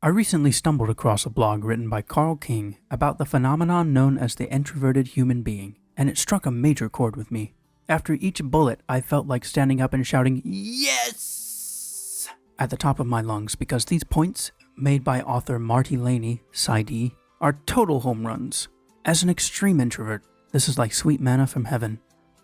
I recently stumbled across a blog written by Carl King about the phenomenon known as the introverted human being, and it struck a major chord with me. After each bullet, I felt like standing up and shouting, "Yes!" at the top of my lungs because these points, made by author Marty Laney, PsyD, are total home runs. As an extreme introvert, this is like sweet manna from heaven.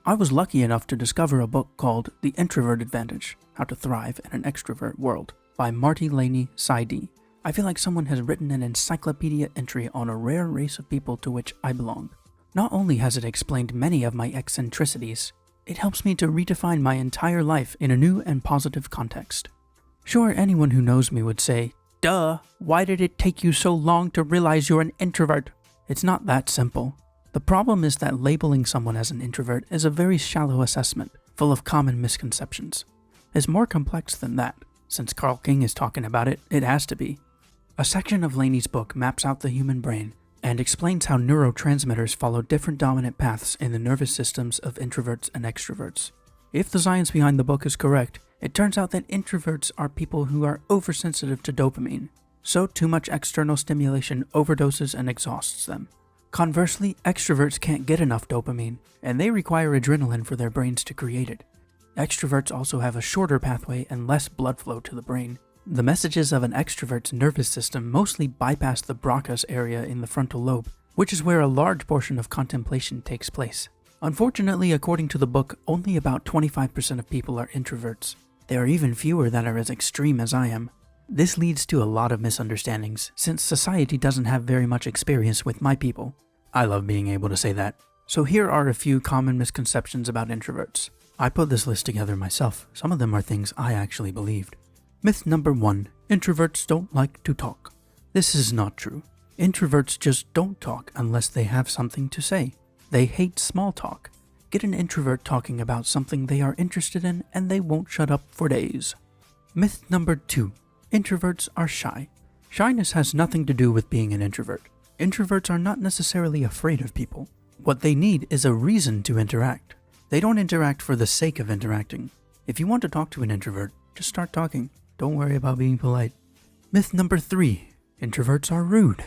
I was lucky enough to discover a book called The Introvert Advantage: How to Thrive in an Extrovert World by Marty Laney, PsyD. I feel like someone has written an encyclopedia entry on a rare race of people to which I belong. Not only has it explained many of my eccentricities, it helps me to redefine my entire life in a new and positive context. Sure, anyone who knows me would say, "Duh, why did it take you so long to realize you're an introvert?" It's not that simple. The problem is that labeling someone as an introvert is a very shallow assessment, full of common misconceptions. It's more complex than that. Since Carl King is talking about it, it has to be. A section of Laney's book maps out the human brain and explains how neurotransmitters follow different dominant paths in the nervous systems of introverts and extroverts. If the science behind the book is correct, it turns out that introverts are people who are oversensitive to dopamine, so too much external stimulation overdoses and exhausts them. Conversely, extroverts can't get enough dopamine, and they require adrenaline for their brains to create it. Extroverts also have a shorter pathway and less blood flow to the brain. The messages of an extrovert's nervous system mostly bypass the Broca's area in the frontal lobe, which is where a large portion of contemplation takes place. Unfortunately, according to the book, only about 25% of people are introverts. There are even fewer that are as extreme as I am. This leads to a lot of misunderstandings, since society doesn't have very much experience with my people. I love being able to say that. So here are a few common misconceptions about introverts. I put this list together myself. Some of them are things I actually believed. Myth number 1. Introverts don't like to talk. This is not true. Introverts just don't talk unless they have something to say. They hate small talk. Get an introvert talking about something they are interested in and they won't shut up for days. Myth number 2. Introverts are shy. Shyness has nothing to do with being an introvert. Introverts are not necessarily afraid of people. What they need is a reason to interact. They don't interact for the sake of interacting. If you want to talk to an introvert, just start talking. Don't worry about being polite. Myth number 3. Introverts are rude.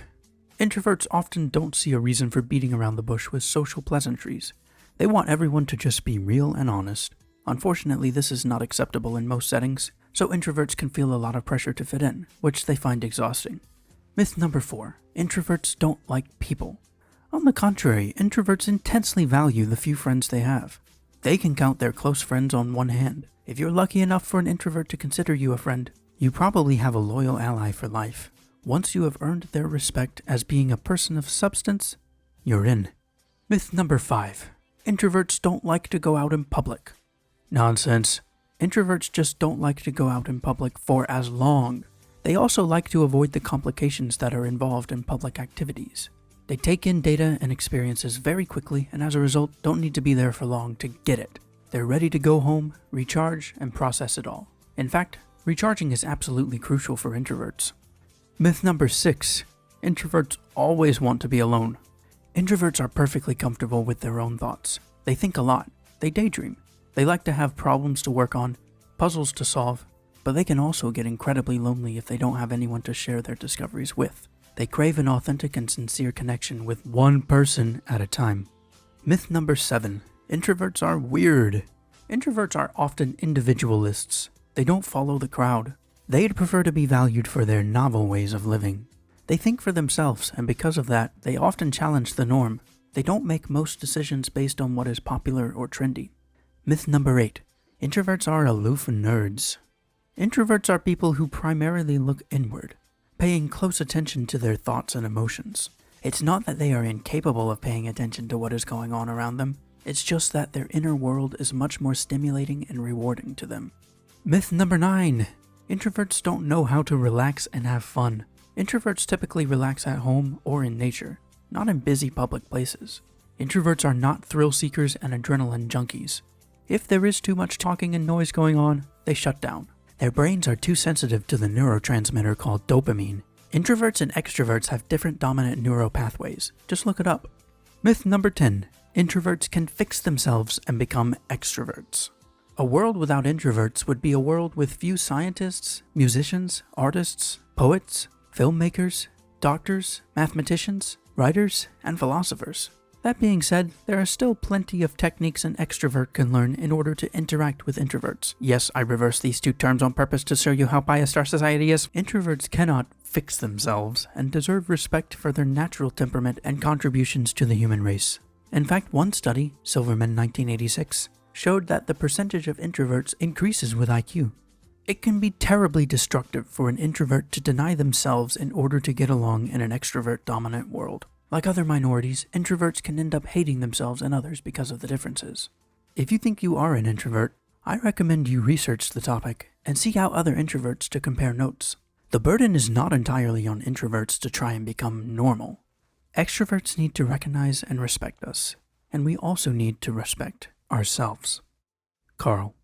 Introverts often don't see a reason for beating around the bush with social pleasantries. They want everyone to just be real and honest. Unfortunately, this is not acceptable in most settings, so introverts can feel a lot of pressure to fit in, which they find exhausting. Myth number 4. Introverts don't like people. On the contrary, introverts intensely value the few friends they have. They can count their close friends on one hand. If you're lucky enough for an introvert to consider you a friend, you probably have a loyal ally for life. Once you have earned their respect as being a person of substance, you're in. Myth number 5. Introverts don't like to go out in public. Nonsense. Introverts just don't like to go out in public for as long. They also like to avoid the complications that are involved in public activities. They take in data and experiences very quickly and as a result don't need to be there for long to get it. They're ready to go home, recharge, and process it all. In fact, recharging is absolutely crucial for introverts. Myth number 6. Introverts always want to be alone. Introverts are perfectly comfortable with their own thoughts. They think a lot. They daydream. They like to have problems to work on, puzzles to solve, but they can also get incredibly lonely if they don't have anyone to share their discoveries with. They crave an authentic and sincere connection with one person at a time. Myth number 7. Introverts are weird. Introverts are often individualists. They don't follow the crowd. They'd prefer to be valued for their novel ways of living. They think for themselves, and because of that, they often challenge the norm. They don't make most decisions based on what is popular or trendy. Myth number 8. Introverts are aloof nerds. Introverts are people who primarily look inward, paying close attention to their thoughts and emotions. It's not that they are incapable of paying attention to what is going on around them. It's just that their inner world is much more stimulating and rewarding to them. Myth number 9. Introverts don't know how to relax and have fun. Introverts typically relax at home or in nature, not in busy public places. Introverts are not thrill seekers and adrenaline junkies. If there is too much talking and noise going on, they shut down. Their brains are too sensitive to the neurotransmitter called dopamine. Introverts and extroverts have different dominant neural pathways. Just look it up. Myth number 10. Introverts can fix themselves and become extroverts. A world without introverts would be a world with few scientists, musicians, artists, poets, filmmakers, doctors, mathematicians, writers, and philosophers. That being said, there are still plenty of techniques an extrovert can learn in order to interact with introverts. Yes, I reversed these two terms on purpose to show you how biased our society is. Introverts cannot fix themselves and deserve respect for their natural temperament and contributions to the human race. In fact, one study, Silverman 1986, showed that the percentage of introverts increases with IQ. It can be terribly destructive for an introvert to deny themselves in order to get along in an extrovert-dominant world. Like other minorities, introverts can end up hating themselves and others because of the differences. If you think you are an introvert, I recommend you research the topic and seek out other introverts to compare notes. The burden is not entirely on introverts to try and become normal. Extroverts need to recognize and respect us, and we also need to respect ourselves. Carl.